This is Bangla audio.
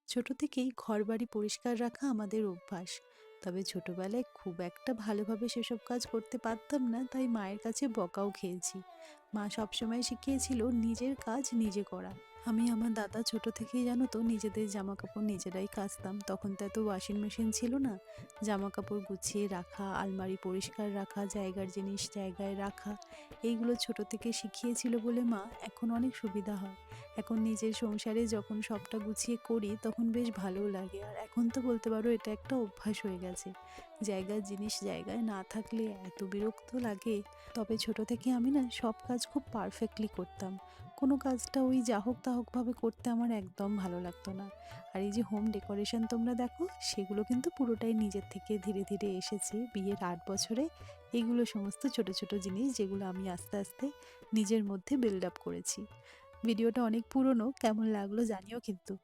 ছোট থেকেই ঘরবাড়ি পরিষ্কার রাখা আমাদের অভ্যাস। তবে ছোটবেলায় খুব একটা ভালোভাবে সেসব কাজ করতে পারতাম না, তাই মায়ের কাছে বকাও খেয়েছি। মা সবসময় শিখিয়েছিল নিজের কাজ নিজে করা। আমি আমার দাদা ছোট থেকেই জানো তো নিজেদের জামা কাপড় নিজেরাই কাচতাম। তখন তো এত ওয়াশিং মেশিন ছিল না। জামা কাপড় গুছিয়ে রাখা, আলমারি পরিষ্কার রাখা, জায়গার জিনিস জায়গায় রাখা, এইগুলো ছোট থেকে শিখিয়েছিল বলে মা এখন অনেক সুবিধা হয়। এখন নিজের সংসারে যখন সবটা গুছিয়ে করি তখন বেশ ভালোও লাগে। আর এখন তো বলতে পারো এটা একটা অভ্যাস হয়ে গেছে। জায়গার জিনিস জায়গায় না থাকলে এত বিরক্ত লাগে। তবে ছোট থেকে আমি না সব কাজ খুব পারফেক্টলি করতাম। কোনো কাজটা ওই যা হোক তা হোকভাবে করতে আমার একদম ভালো লাগতো না। আর এই যে হোম ডেকোরেশন তোমরা দেখো, সেগুলো কিন্তু পুরোটাই নিজের থেকে ধীরে ধীরে এসেছে বিয়ের ৮ বছরে। এগুলো সমস্ত ছোট ছোট জিনিস যেগুলো আমি আস্তে আস্তে নিজের মধ্যে বিল্ড আপ করেছি। ভিডিওটা অনেক পুরনো, কেমন লাগলো জানিও কিন্তু।